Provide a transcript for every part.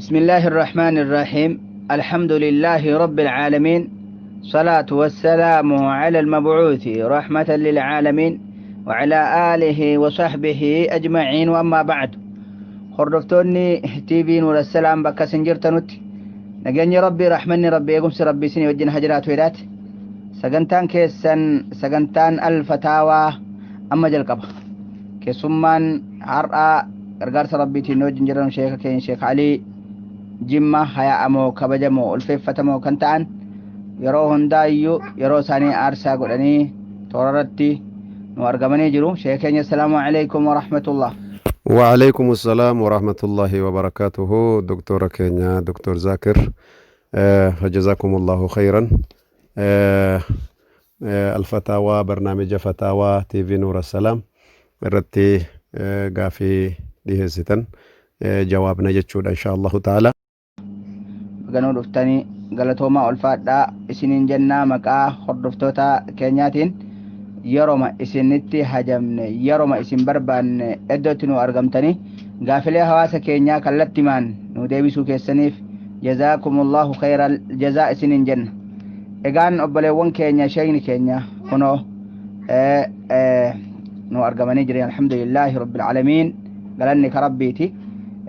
بسم الله الرحمن الرحيم الحمد لله رب العالمين صلاة والسلام على المبعوث رحمة للعالمين وعلى آله وصحبه أجمعين وأما بعد خردفتوني تيفي نور السلام بكا سنجرتنوت نجاني ربي رحمني ربي يقومس ربي سني وجن هجرات ويلات سجنتان كيسن سجنتان الفتاوى أما جلقبه كسمان عرأ gargaarsa rabbiitiin wajjin jiran sheeka keenya sheek alii jimma haya'amoo kabajamoo ulfeeffatamoo kan ta'an yeroo hundaayyuu yeroo isaanii aarsaa godhanii toorarratti nu argamanii jiru. sheek keenya assalaamu alaykum warahmatullah. وعليكم السلام ورحمة الله وبركاته دكتور كينيا دكتور زاكر جزاكم الله خيرا. الفتاوى برنامج فتاوى تي في نور السلام الرتي قافي dhiheessitan jawaabna jechuudha inshaallahu ta'ala. ganuu dhuftanii galatoomaa ulfaadhaa isiniin jennaa maqaa hordoftoota keenyaatiin yeroma isinitti hajamne yeroma isin barbaanne iddootti nu argamtanii gaafilee hawaasa keenyaa kallattimaan nu deebisuu keessaniif jazaakumullahu khayral jazaa isiniin jenna. egaan obboleewwan keenya sheekni keenya kunoo nu argamanii jiran alhamdulillahi rabbil aalamiin galanni ka rabbiiti.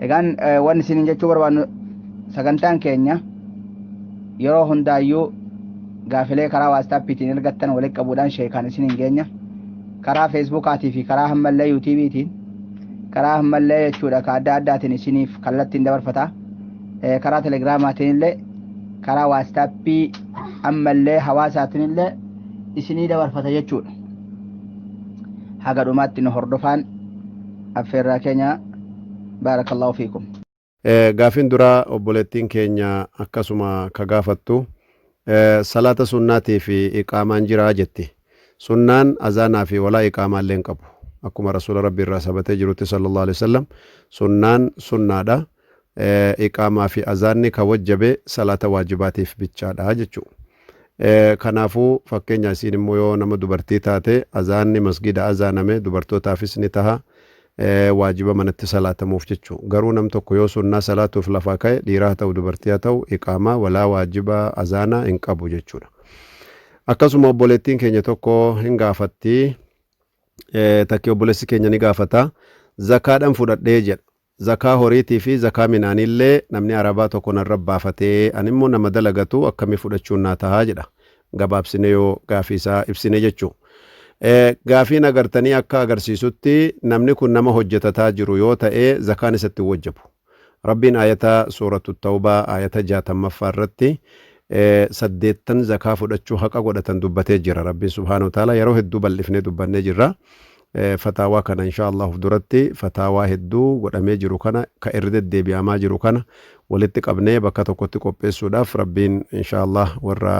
egaan wanni isiniin jechuu barbaannu sagantaan keenya yeroo hundaayyuu gaafilee karaa waatsaappiitiin ergattan walitti qabuudhaan sheekaan isiniin geenya karaa feesbuukaatii fi karaa hammallee yuutiibiitiin karaa hammallee jechuudha ka adda addaatiin isiniif kallattiin dabarfata karaa telegiraamaatiin illee karaa waatsaappii ammallee hawaasaatiin illee isinii dabarfata jechuudha. haga dhumaatti nu hordofaan affeerraa keenya baarakallahu fiikum. gaafin dura obboleettiin keenya akkasuma ka gaafattu salaata sunnaatii fi iqaamaan jiraa jetti. sunnaan azaanaa fi walaa iqaamaallee hin qabu akkuma rasuula rabbii irraa sabatee jirutti sallallahu alaihi wasallam sunnaan sunnaadha. iqaamaa fi azaanni ka wajjabe salaata waajibaatiif bichaadha jechuudha. kanaafuu fakkeenya isiin immoo yoo nama dubartii taate azaanni masgida azaaname dubartootaafis ni taha waajiba manatti salaatamuuf jechuu. garuu nam tokko yoo sunnaa salaatuuf lafaa ka'e dhiiraa ta'u dubartii haa ta'u iqaamaa walaa waajiba azaanaa hin qabu jechuudha. akkasuma obboleettiin keenya tokko hin gaafatti takki obboleessi keenya ni gaafata zakaadhaan fudhadhee jedha. zakaa horiitii fi zakaa minaanillee namni arabaa tokko narra baafatee animmoo nama dalagatu akkamii fudhachuun naa tahaa jedha. gabaabsine yoo gaafiisaa ibsine jechuu. gaafiin agartanii akka agarsiisutti namni kun nama hojjetataa jiru yoo ta'e zakaan isatti wajjabu. rabbiin ayata suuratu tawbaa ayata 60 irratti 8 zakaa fudhachuu haqa godhatan dubbatee jira. rabbiin subhaanahu wa ta'ala yeroo hedduu bal'ifnee dubbannee jirra. fataawaa kana inshaallah duratti fataawaa hedduu godhamee jiru kana ka irra deddeebi'amaa jiru kana walitti qabnee bakka tokkotti qopheessuudhaaf rabbiin inshaallah warra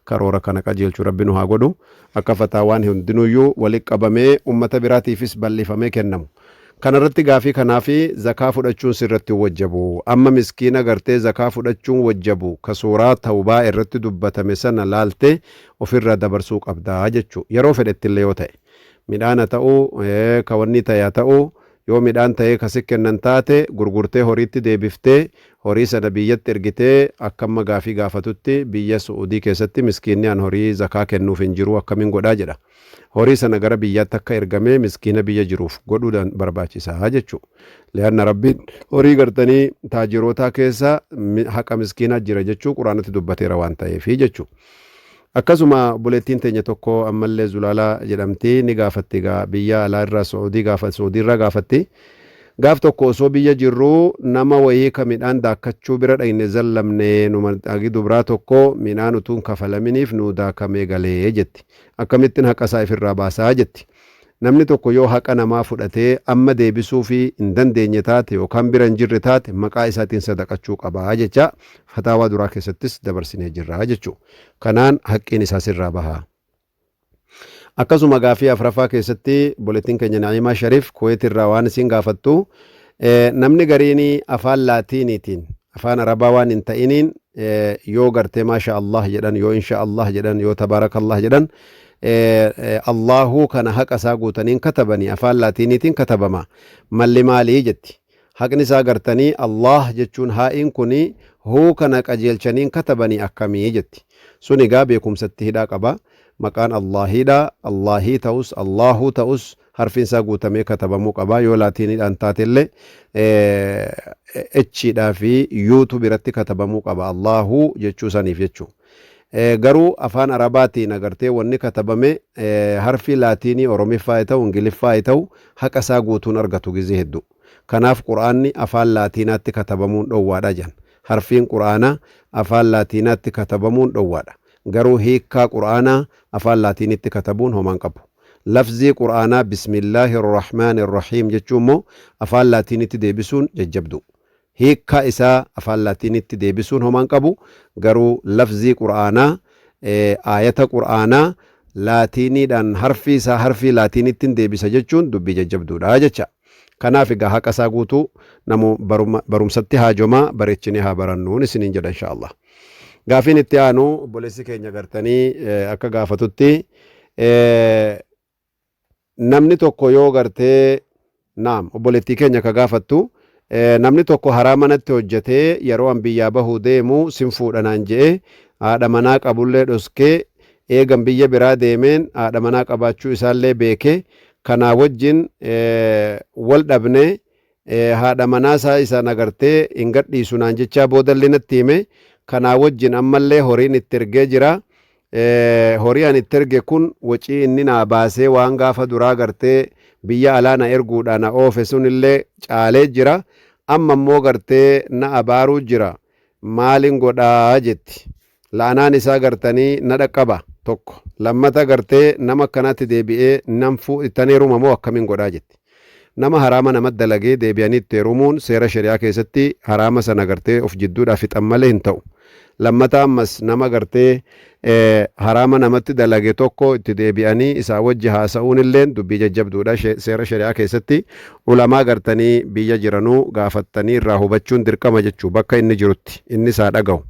karoora kana qajeelchu rabbiin haa godhu. akka fataawaan hundinuyyuu walitti qabamee ummata biraatiifis bal'ifamee kennamu. kanarratti gaafii kanaafi zakaa fudhachuun sirratti wajjabu. amma miskiina gartee zakaa fudhachuun wajjabu ka suuraa tawbaa irratti dubbatame sana laalte ofirra dabarsuu qabdaa jechuu. yeroo fedhettillee yoo ta'e midhaan ta'uu ka wanni ta'e ta'uu yoo midhaan ta'ee kasi kennan taate gurgurtee horiitti deebiftee horii sana biyyatti ergitee akkamma gaafii gaafatutti biyya Suudii keessatti miskiinni an horii zakaa kennuuf hin jiru akkamiin godhaa jedha. horii sana gara biyyaatti akka ergamee miskiina biyya jiruuf godhuudhaan barbaachisaa jechuu. li'anna rabbiin horii gartanii taajirootaa keessa haqa miskiinaa jira jechuu quraanatti dubbateera waan ta'eefi jechuu. akkasuma buleettiin teenya tokko ammallee zulaalaa jedhamti ni gaafatti biyya alaa irraa Suudii irraa gaafatti. gaaf tokko osoo biyya jirru nama wayii ka midhaan daakkachuu bira dhaqne zallamne numa agi dubraa tokko midhaan utuun kafalaminiif nu daakamee galee jetti. akkamittiin haqa isaa ifirraa baasaa jetti. namni tokko yoo haqa namaa fudhatee amma deebisuu fi hin dandeenye taate yookaan bira hin jirre taate maqaa isaatiin sadaqachuu qabaa jecha fataawaa duraa keessattis dabarsinee jirra jechuu. kanaan haqqiin isaa sirraa bahaa. akkasuma gaafii afraffaa keessatti buleettiin keenya Na'imaa Shariif Kuwait irraa waan isin gaafattu namni gariin afaan laatiiniitiin afaan arabaa waan hin ta'iniin yoo gartee maasha Allah jedhan yoo insha Allah jedhan yoo tabaarakallah jedhan Allahu kana haqa isaa guutaniin katabanii afaan laatiiniitiin katabama. malli maalii jetti. haqni isaa gartanii Allah jechuun haa'iin kuni huu kana qajeelchaniin katabanii akkamii jetti. Sun egaa beekumsatti hidhaa qaba. Maqaan Allahiidha. Allahii ta'us Allahu ta'us harfiin isaa guutamee katabamuu qaba. Yoo laatiiniidhaan taatellee echiidhaa fi yuutu biratti katabamuu qaba. Allahu jechuu saniif jechuu. Garuu afaan arabaatiin agartee wanni katabame harfi laatiinii oromiffaa ta'u ingiliffaa ta'u haqa isaa guutuun argatu gizee hedduu. Kanaaf quraanni afaan laatiinaatti katabamuun dhowwaadha jan. Harfiin quraanaa afaan laatiinaatti katabamuun dhowwaadha. Garuu hiikkaa quraanaa afaan laatiinitti katabuun homaan qabu. Lafzii quraanaa bismillahirrahmanirrahiim jechuun immoo afaan laatiinitti deebisuun jajjabdu. Hiikkaa isaa afaan laatiinitti deebisuun homaan qabu. Garuu lafzii quraanaa aayata quraanaa laatiiniidhaan harfi isaa harfii laatiinittiin deebisa jechuun dubbii jajjabduudha jecha. Kanaaf egaa haqa isaa guutuu namu barumsatti haajomaa bareechinee haa barannuun isiniin jedha inshaallah. Gaafiin itti aanu obboleessi keenya gartanii akka gaafatutti namni tokko yoo gartee naam obboleettii keenya akka gaafattu namni tokko haraama natti hojjetee yeroo an biyyaa bahuu deemu sin fuudhanaan je'e haadha manaa qabullee dhoskee eegan biyya biraa deemeen haadha manaa qabaachuu isaallee beekee kanaa wajjin wal dhabne haadha manaasaa isaan agartee hin gadhiisu naan jechaa boodallee natti hime kanaa wajjin ammallee horiin itti ergee jira. Horii an itti erge kun wacii inni naa baasee waan gaafa duraa gartee biyya alaa na erguudhaan na oofe sunillee caalee jira. Amma immoo gartee na abaaruu jira. Maalin godhaa jetti. La'anaan isaa gartanii na dhaqqaba tokko. Lammata gartee nama akkanatti deebi'ee namfuu ittan heeruma moo akkamiin godhaa jetti. Nama haraama namatti dalagee deebi'anii itti heerumuun seera shari'aa keessatti haraama sana gartee of jidduudhaaf fixan malee hin ta'u. Lammata ammas nama gartee haraama namatti dalage tokko itti deebi'anii isaa wajji haasa'uun illee dubbii jajjabduudha seera shari'aa keessatti. Ulamaa gartanii biyya jiranuu gaafattanii irraa hubachuun dirqama jechuu bakka inni jirutti inni isaa dhaga'u.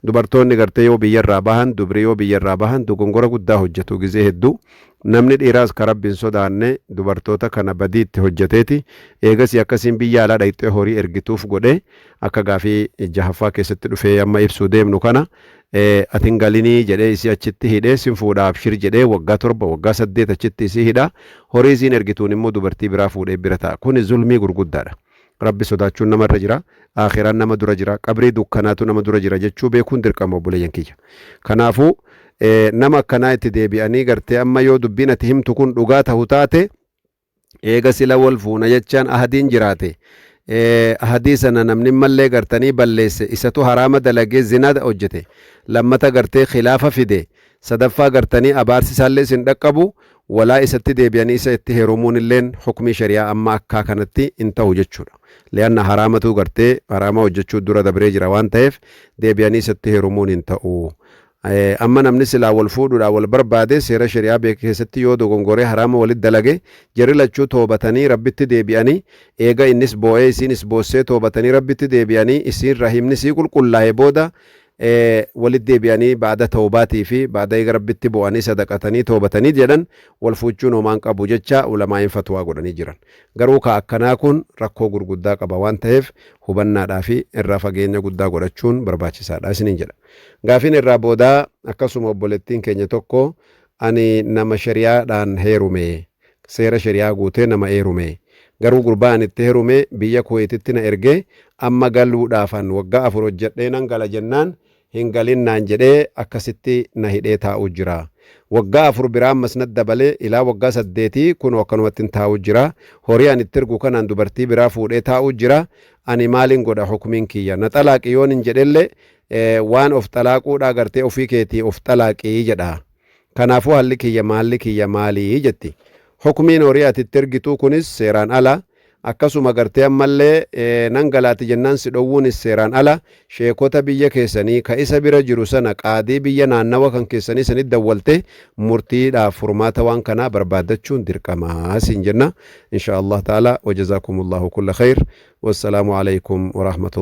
Dubartoonni gartee yoo biyyarraa bahan dubri yoo biyyarraa bahan dogongora guddaa hojjetu gizee hedduu. Namni dhiiraas ka rabbiin sodaanne dubartoota kana badiitti hojjeteeti. Eegasii akkasiin biyya alaa dhaqxee horii ergituuf godhe akka gaafii jahaffaa keessatti dhufee amma ibsuu deemnu kana atin galinii jedhee isii achitti hidhee sin fuudhaaf shir jedhee waggaa 7 waggaa 8 achitti isii hidha. Horii isiin ergituun immoo dubartii biraa fuudhee bira ta'a. Kuni zulmii gurguddaadha. Rabbi sodaachuun namarra jira. Akhiraan nama dura jira. Qabrii dukkanaatu nama dura jira jechuu beekuun dirqama obboleeyyan kiyya. Kanaafuu nama akkanaa itti deebi'anii gartee amma yoo dubbiin ati himtu kun dhugaa ta'u taate eega sila wal fuuna jechaan ahadiin jiraate ahadii sana namni mallee gartanii balleesse isatu haraama dalagee zinaa hojjete lammata gartee khilaafa fide sadaffaa gartanii abaarsisaallee sin dhaqqabu walaa isatti deebi'anii isa itti heerumuun illeen hukmii shari'aa amma akkaa kanatti hin ta'u jechuudha. Lianna haraamatu gartee haraama hojjechuu dura dabree jira waan ta'eef deebi'anii isatti heerumuun hin ta'u. Amma namni silaa wal fuudhuudha wal barbaade seera shari'aa beekee keessatti yoo dogongoree haraama walit dalage jarri lachuu toobatanii rabbitti deebi'anii eega innis boo'ee isiinis boossee toobatanii rabbitti deebi'anii isiin rahimni sii qulqullaa'ee booda walit deebi'anii baada toobaatii fi baada eega rabbitti boo'anii sadaqatanii toobatanii jedhan wal fuuchuun homaan qabu jecha ulamaa'in fatwaa godhanii jiran. Garuu ka akkanaa kun rakkoo gurguddaa qaba waan ta'eef hubannaadhaa fi irraa fageenya guddaa godhachuun barbaachisaadha isiniin jedha. Gaafiin irraa boodaa akkasuma obboleettiin keenya tokko ani nama shari'aadhaan heerume seera shari'aa guutee nama heerume garuu gurbaan itti heerume biyya Kuweetitti na erge amma galuudhaafan waggaa 4 hojjedhee nan gala jennaan hin galinnaan jedhee akkasitti na hidhee taa'uu jira. Waggaa 4 biraa ammas na dabalee ilaa waggaa 8 kun akkanumatti taa'uu jira. Horii ani itti ergu kanaan dubartii biraa fuudhee taa'uu jira. Ani maalin godha hukumiin kiyya na xalaaqi yoon hin jedhellee waan of xalaaquudha gartee ofii keetii of xalaaqii jedha. Kanaafuu haalli kiyya maalii jetti. Hukumiin horii ati itti ergituu kunis seeraan ala. Akkasuma gartee ammallee nan galaati jennaan si dhowwuunis seeraan ala. Sheekota biyya keessanii ka isa bira jiru sana qaadii biyya naannawa kan keessanii sanit dawwalte murtiidhaaf furmaata waan kanaa barbaadachuun dirqamaa siin jenna. Insha Allah ta'ala wa jazakumullahu kulla khair. Wassalaamu alaykum wa rahmatullahi.